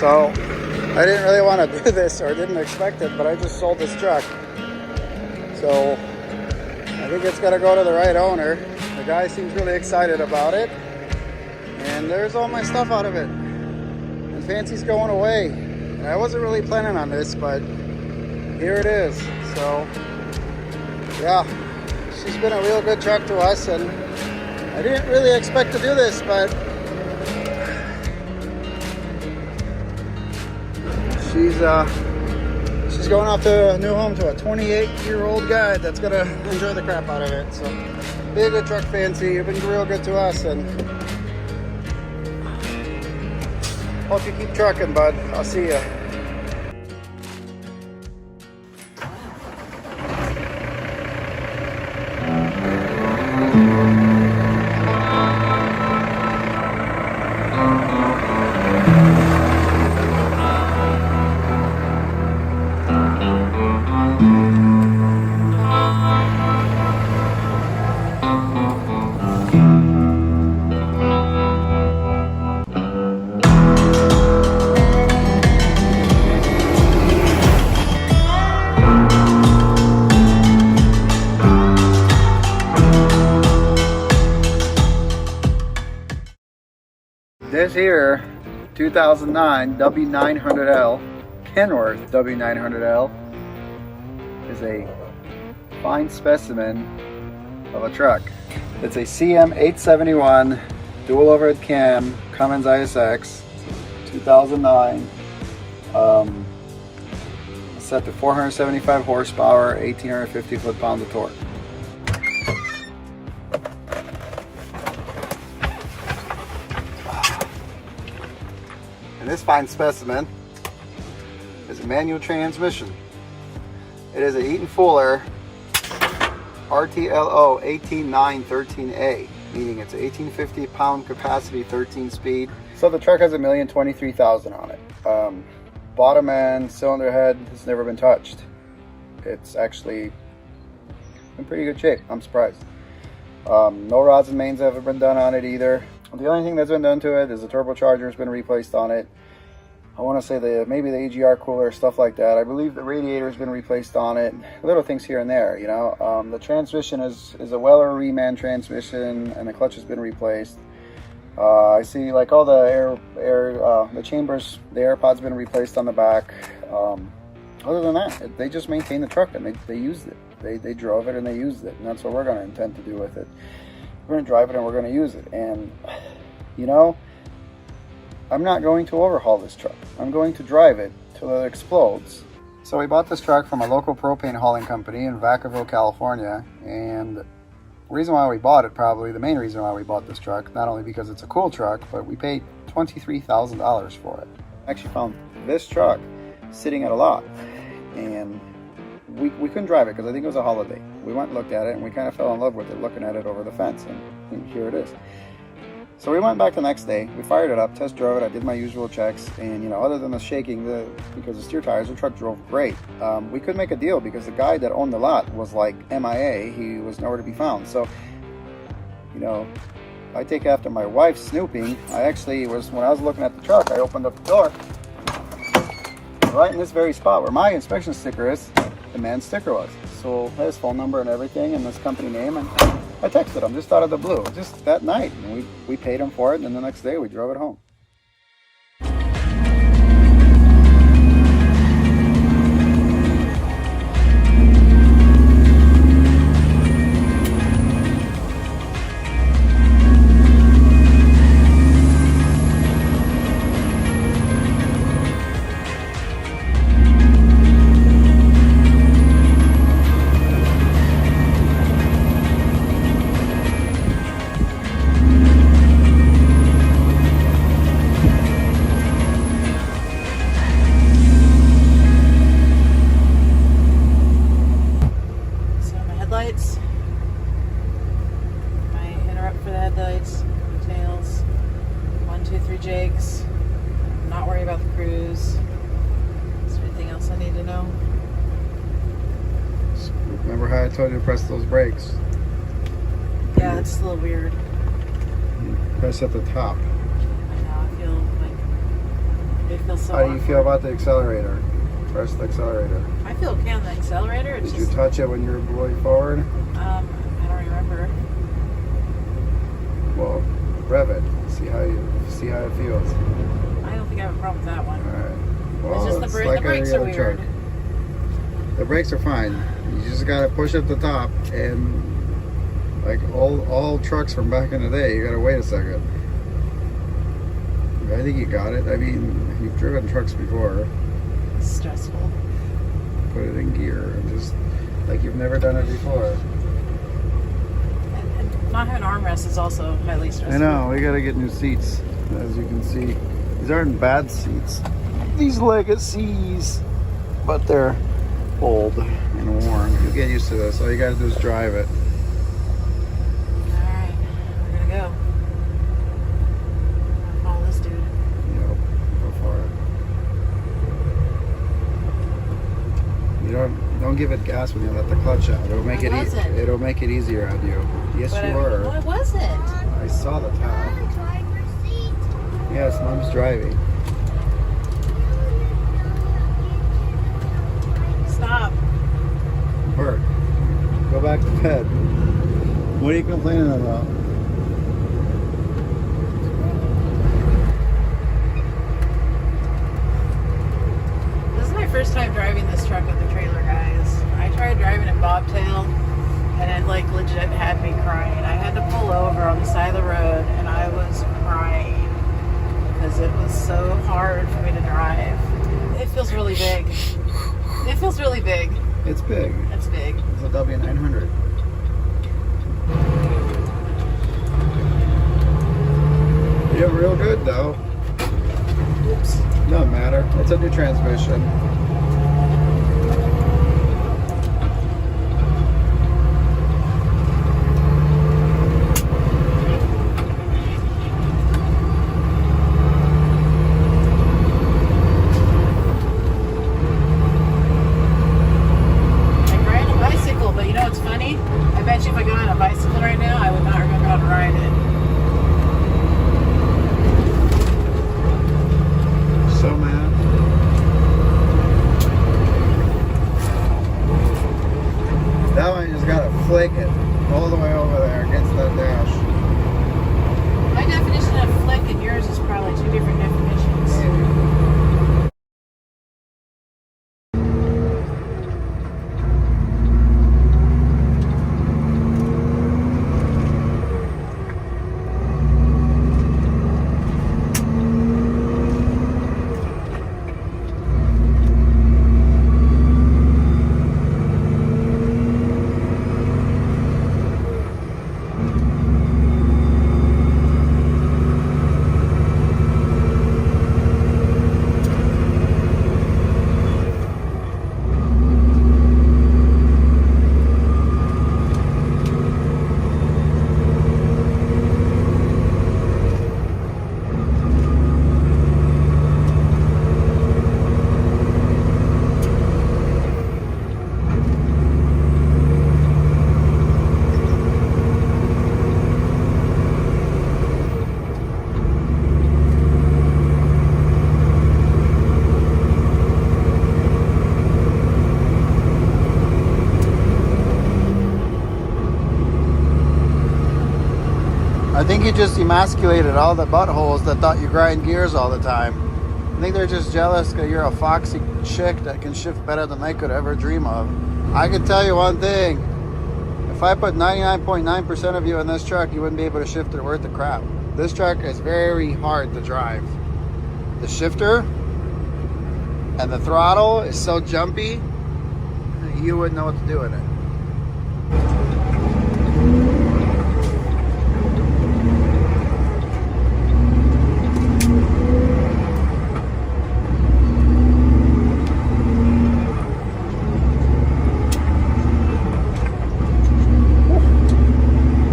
So I didn't really want to do this, or didn't expect it, but I just sold this truck. So I think it's gonna go to the right owner. The guy seems really excited about it, and there's all my stuff out of it. And Fancy's going away. And I wasn't really planning on this, but here it is. So yeah, she's been a real good truck to us, and I didn't really expect to do this, but she's going off to a new home to a 28-year-old guy that's gonna enjoy the crap out of it. So be a good truck, Fancy. You've been real good to us, and hope you keep trucking, bud. I'll see ya. This here 2009 W900L, Kenworth W900L, is a fine specimen of a truck. It's a CM871 dual overhead cam Cummins ISX 2009, set to 475 horsepower, 1850 foot-pounds of torque. And this fine specimen is a manual transmission. It is a Eaton Fuller RTLO 18913A, meaning it's 1850 pound capacity, 13 speed. So the truck has 1,023,000 on it. Bottom end, cylinder head has never been touched. It's actually in pretty good shape. I'm surprised. No rods and mains have ever been done on it either. The only thing that's been done to it is the turbocharger has been replaced on it. I want to say maybe the AGR cooler, stuff like that. I believe the radiator has been replaced on it. Little things here and there, you know. The transmission is a Weller Reman transmission, and the clutch has been replaced. I see like all the the chambers, the air pod's been replaced on the back. Other than that, they just maintained the truck, and they used it. They drove it and they used it, and that's what we're going to intend to do with it. We're going to drive it and we're going to use it. And you know, I'm not going to overhaul this truck. I'm going to drive it till it explodes. So we bought this truck from a local propane hauling company in Vacaville, California, and the reason why we bought it, probably the main reason why we bought this truck, not only because it's a cool truck, but we paid $23,000 for it. I actually found this truck sitting at a lot, and we couldn't drive it because I think it was a holiday. We went and looked at it, and we kind of fell in love with it, looking at it over the fence, and here it is. So we went back the next day, we fired it up, test drove it, I did my usual checks, and you know, other than the shaking, because the steer tires, the truck drove great. We couldn't make a deal because the guy that owned the lot was like MIA, he was nowhere to be found. So, you know, I take after my wife snooping. I actually was, when I was looking at the truck, I opened up the door, right in this very spot where my inspection sticker is, the man's sticker was. So his phone number and everything, and this company name, and I texted him just out of the blue, just that night, and we paid him for it, and then the next day we drove it home. Jakes. Not worry about the cruise. Is there anything else I need to know? Remember how I told you to press those brakes? Yeah, it's a little weird. You press at the top. I know, I feel like It feels so How do you feel awkward. about the accelerator? Press the accelerator. I feel okay on the accelerator. It's Did you just, touch it when you were going forward? I don't remember. Well, rev it. See how it feels. I don't think I have a problem with that one. All right. Well, It's just the brakes any are other weird. truck. The brakes are fine. You just gotta push up the top, and like all trucks from back in the day, you gotta wait a second. I think you got it. I mean, you've driven trucks before. It's stressful. Put it in gear, and just like you've never done it before. And not having armrests is also highly stressful. I know, we gotta get new seats. As you can see, these aren't bad seats. These Legacies, but they're old and worn. You'll get used to this. All you gotta do is drive it. Alright, we're gonna go. I'm gonna follow this dude. Yep, go for it. You don't give it gas when you let the clutch out. It'll make it wasn't. it'll make it easier on you. Yes, But you No, were. I wasn't. I saw the tab. Yes, Mom's driving. Stop. Bert, go back to bed. What are you complaining about? This is my first time driving this truck with the trailer, guys. I tried driving it bobtail, and it like legit had me crying. I had to pull over on the side of the road, and I was crying because it was so hard for me to drive. It feels really big. It feels really big. It's big. It's big. It's a W900. You're real good though. Oops. Doesn't matter. It's a new transmission. I ride a bicycle, but you know what's funny? I bet you if I got on a bicycle right now, I would not remember how to ride it. So mad. That one you just gotta flick it all the way over there against that dash. My definition of flick and yours is probably two different definitions. Maybe. I think you just emasculated all the buttholes that thought you grind gears all the time. I think they're just jealous because you're a foxy chick that can shift better than they could ever dream of. I can tell you one thing. If I put 99.9% of you in this truck, you wouldn't be able to shift it worth the crap. This truck is very hard to drive. The shifter and the throttle is so jumpy, you wouldn't know what to do with it.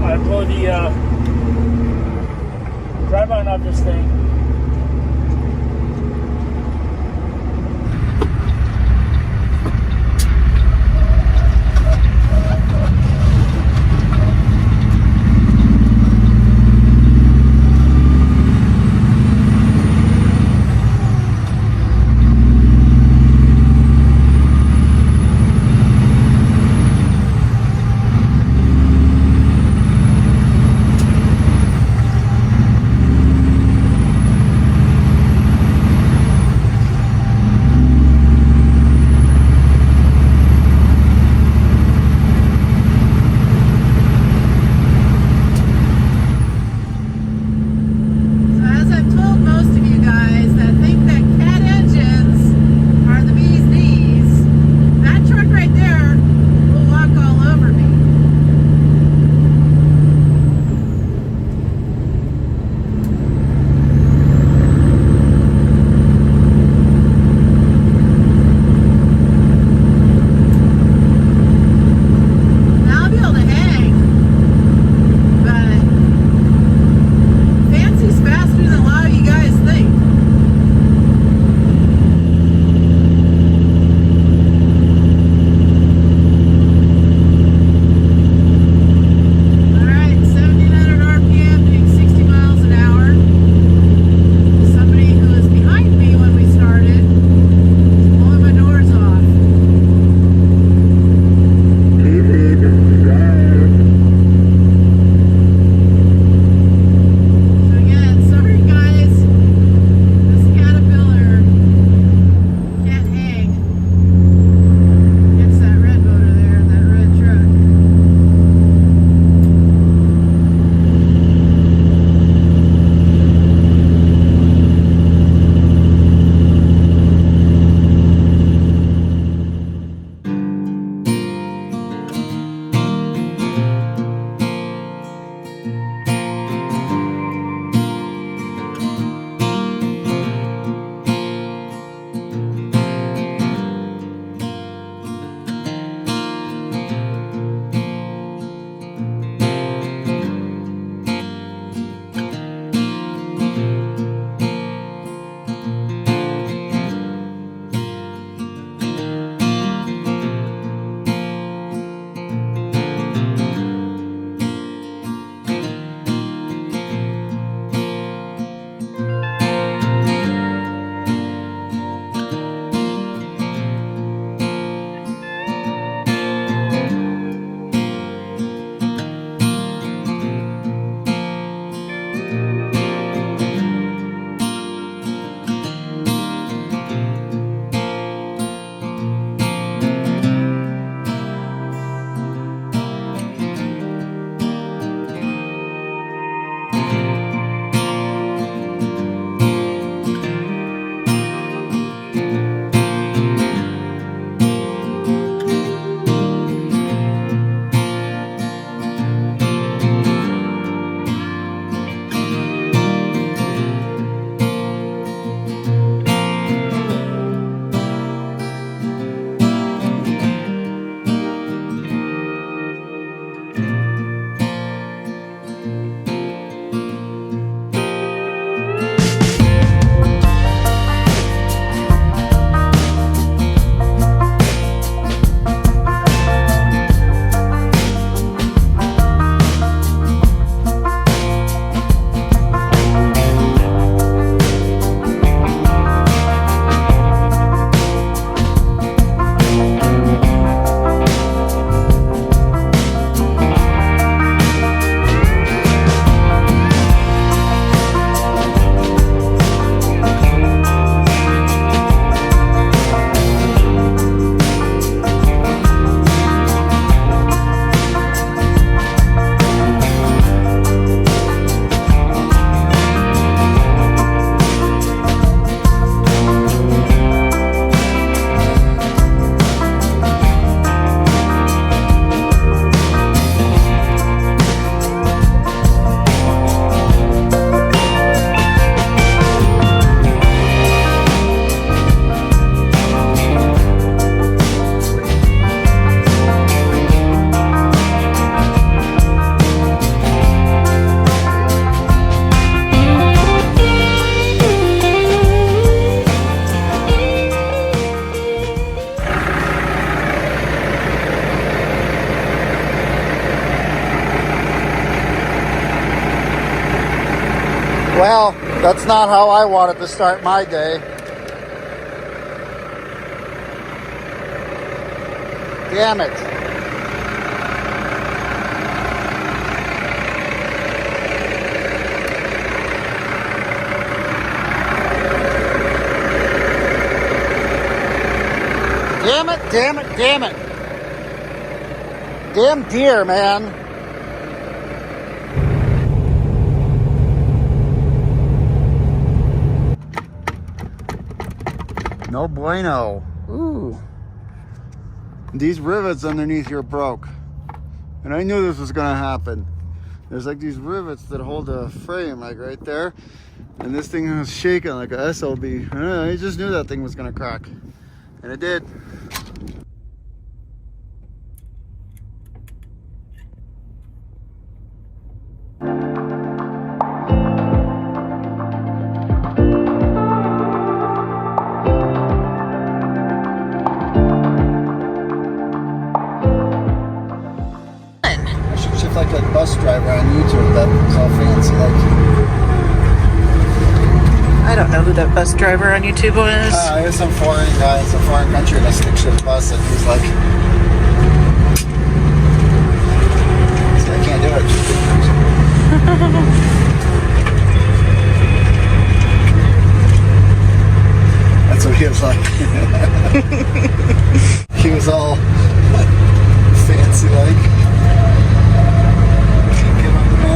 I blow the drive on off this thing. Well, that's not how I wanted to start my day. Damn it. Damn it, damn it, damn it. Damn deer, man. No bueno. Ooh. These rivets underneath here broke. And I knew this was gonna happen. There's like these rivets that hold the frame like right there. And this thing was shaking like a SOB. I just knew that thing was gonna crack. And it did. Like a bus driver on YouTube that was all fancy like. I don't know who that bus driver on YouTube was. It was some foreign guy in some foreign country in a stick shift bus and he's like, see, I can't do it. That's what he was like. He was all fancy like.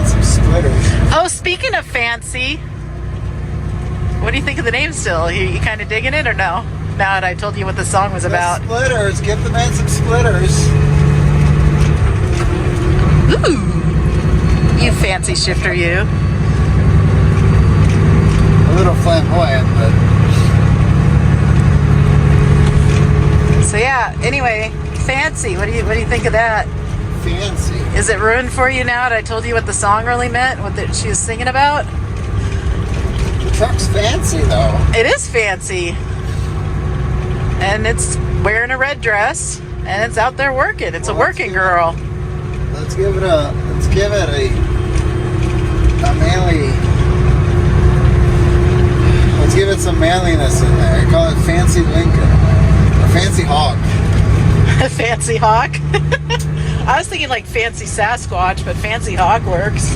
Some splitters. Oh, speaking of fancy, what do you think of the name still? You kind of digging it or no? Now that I told you what the song was about. Splitters. Give the man some splitters. Ooh. You fancy shifter, you. A little flamboyant, but. So yeah, anyway, fancy. What do you think of that? Fancy. Is it ruined for you now that I told you what the song really meant? What she was singing about? The truck's fancy though. It is fancy. And it's wearing a red dress and it's out there working. It's a working girl. Let's give it a manly. Let's give it some manliness in there. Call it Fancy Lincoln. Or Fancy Hawk. Fancy Hawk? I was thinking like Fancy Sasquatch, but Fancy Hawk works.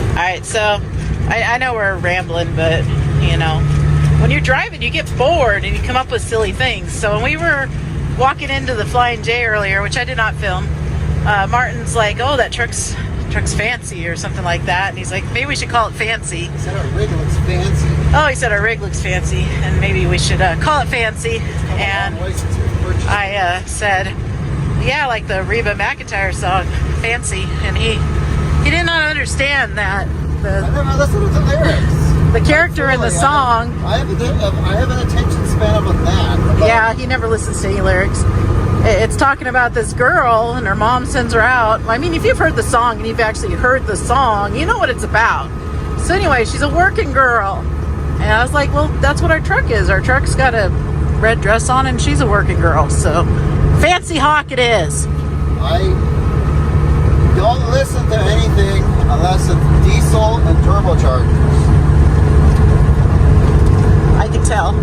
Alright, so I know we're rambling, but you know, when you're driving you get bored and you come up with silly things. So when we were walking into the Flying J earlier, which I did not film, Martin's like, oh, that truck's fancy or something like that, and he's like, maybe we should call it fancy. He said our rig looks fancy. Oh, he said our rig looks fancy and maybe we should call it fancy. And I said, yeah, like the Reba McEntire song, Fancy, and he did not understand that I never listened to the lyrics. The character in the song. I have an attention span of that. Yeah, he never listens to any lyrics. It's talking about this girl and her mom sends her out. I mean, if you've heard the song and you've actually heard the song, you know what it's about. So anyway, she's a working girl. And I was like, well, that's what our truck is. Our truck's got a red dress on and she's a working girl. So Fancy Hawk it is. I don't listen to anything unless it's diesel and turbochargers. I can tell.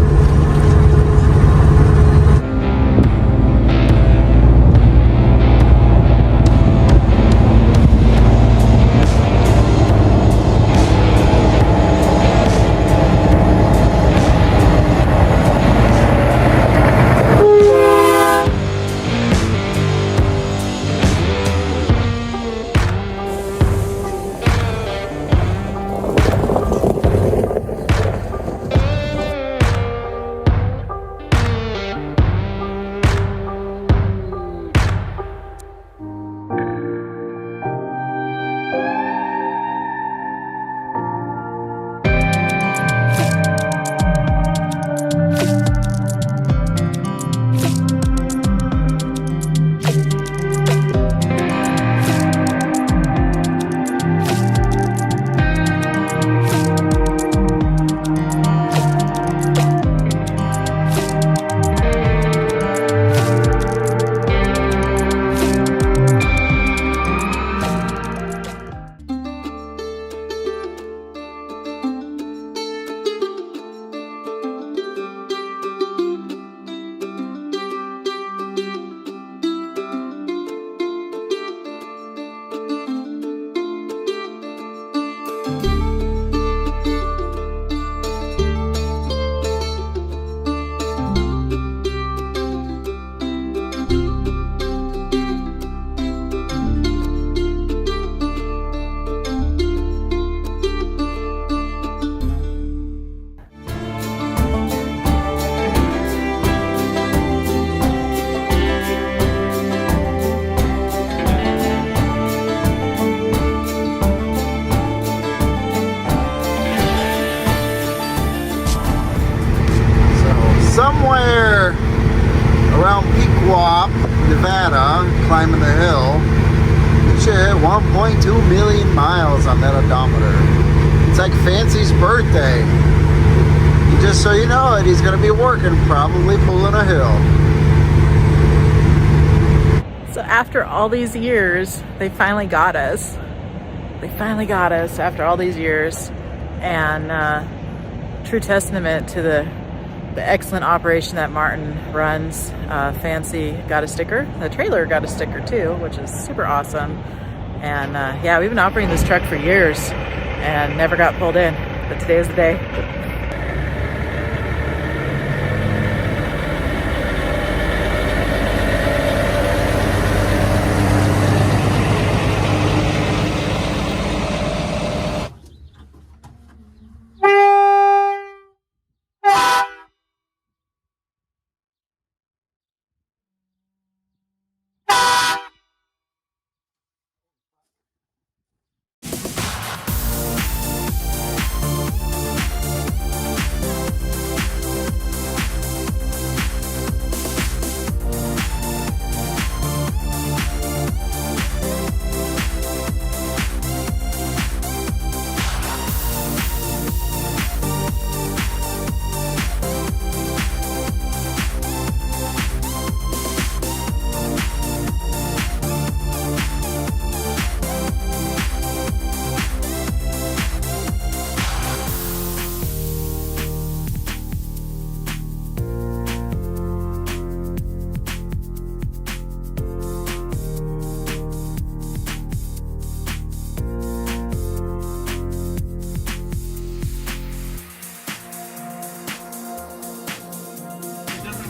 climbing the hill. It should hit 1.2 million miles on that odometer. It's like Fancy's birthday. And just so you know it, he's going to be working, probably pulling a hill. So after all these years, they finally got us. They finally got us after all these years. And true testament to the excellent operation that Martin runs. Fancy got a sticker. The trailer got a sticker too, which is super awesome. And yeah, we've been operating this truck for years and never got pulled in, but today is the day.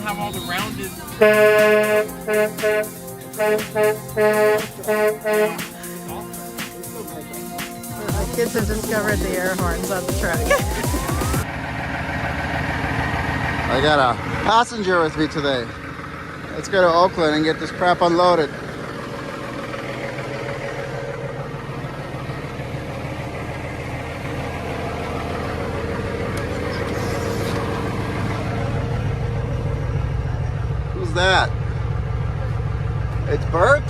Have all the rounded. The kids have discovered the air horns on the truck. I got a passenger with me today. Let's go to Oakland and get this crap unloaded. Who's that? It's Bert?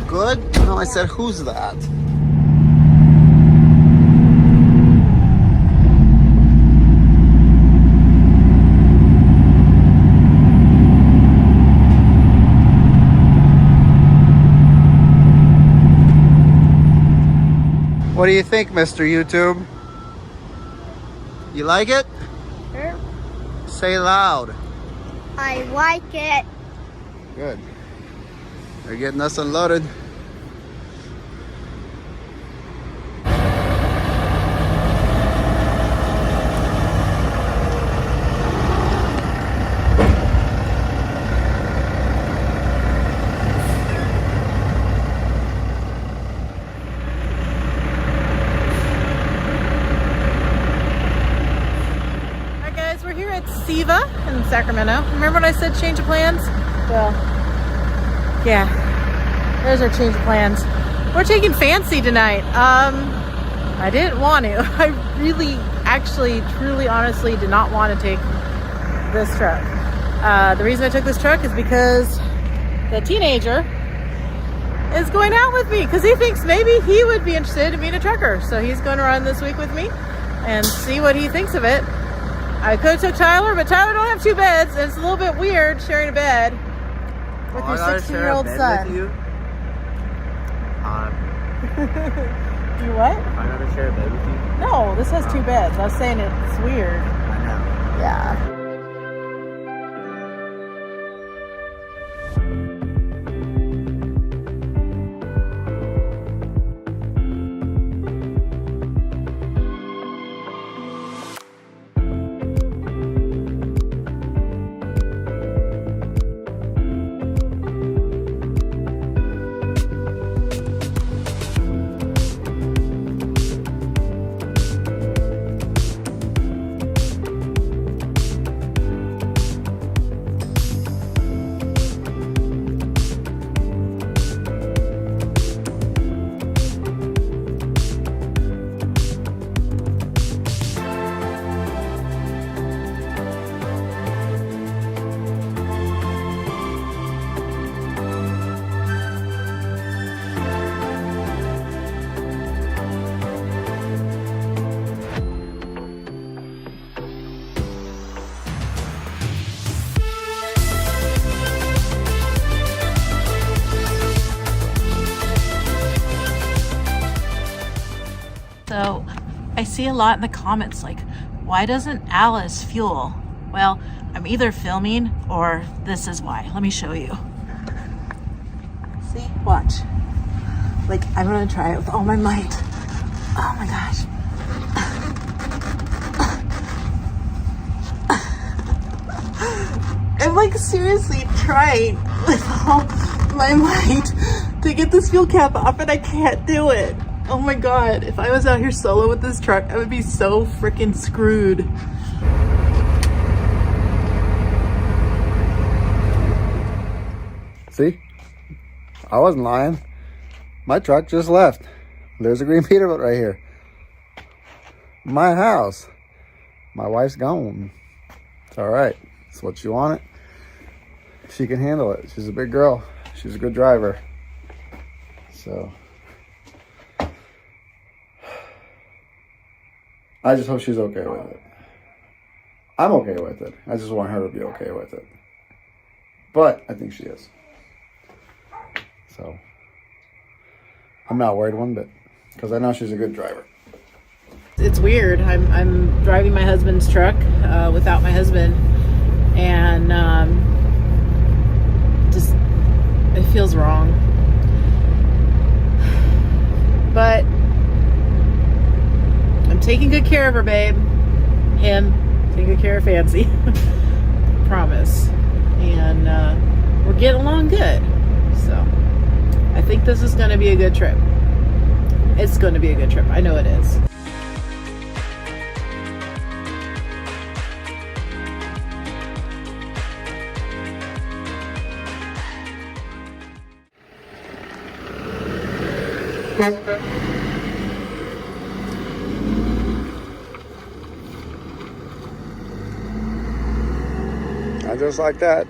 Good? No, I said, who's that? What do you think, Mr. YouTube? You like it? Sure. Say loud. I like it. Good. They're getting us unloaded. In Sacramento. Remember when I said change of plans? Well, yeah, there's our change of plans. We're taking Fancy tonight. I didn't want to. I really, actually, truly, honestly did not want to take this truck. The reason I took this truck is because the teenager is going out with me because he thinks maybe he would be interested in being a trucker. So he's going to run this week with me and see what he thinks of it. I could have took Tyler, but Tyler don't have two beds, and it's a little bit weird sharing a bed with your 16-year-old son. You? Do what? I gotta share a bed with you? No, this has two beds. I was saying it's weird. I know. Yeah. So I see a lot in the comments like, why doesn't Alice fuel? Well, I'm either filming or this is why. Let me show you. See, watch. Like, I'm gonna try it with all my might. Oh my gosh. I'm like seriously trying with all my might to get this fuel cap off and I can't do it. Oh my God, if I was out here solo with this truck, I would be so freaking screwed. See? I wasn't lying. My truck just left. There's a green Peterbilt right here. My house. My wife's gone. It's all right. It's what you want it. She can handle it. She's a big girl. She's a good driver. So I just hope she's okay with it. I'm okay with it. I just want her to be okay with it. But I think she is. So I'm not worried one bit because I know she's a good driver. It's weird. I'm driving my husband's truck without my husband, and just it feels wrong. But I'm taking good care of her, babe. Taking good care of Fancy. Promise. And we're getting along good. So I think this is going to be a good trip. It's going to be a good trip. I know it is. And just like that,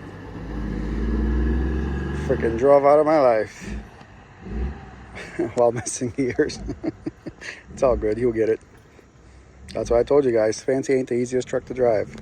freaking drove out of my life while missing gears. It's all good. You'll get it. That's why I told you guys, Fancy ain't the easiest truck to drive.